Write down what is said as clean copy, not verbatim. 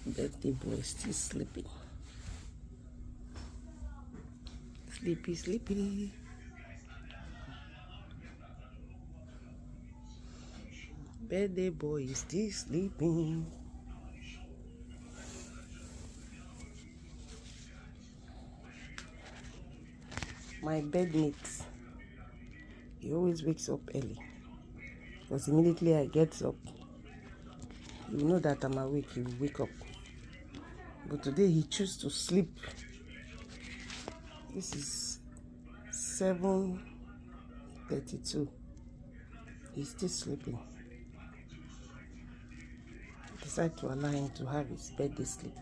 Birthday boy still sleeping. Sleepy, sleepy. Birthday boy is still sleeping. My bedmate, he always wakes up early because immediately I get up, you know that I'm awake, he will wake up. But today he chose to sleep. This is 7:32. He's still sleeping. I decided to allow him to have his birthday sleep.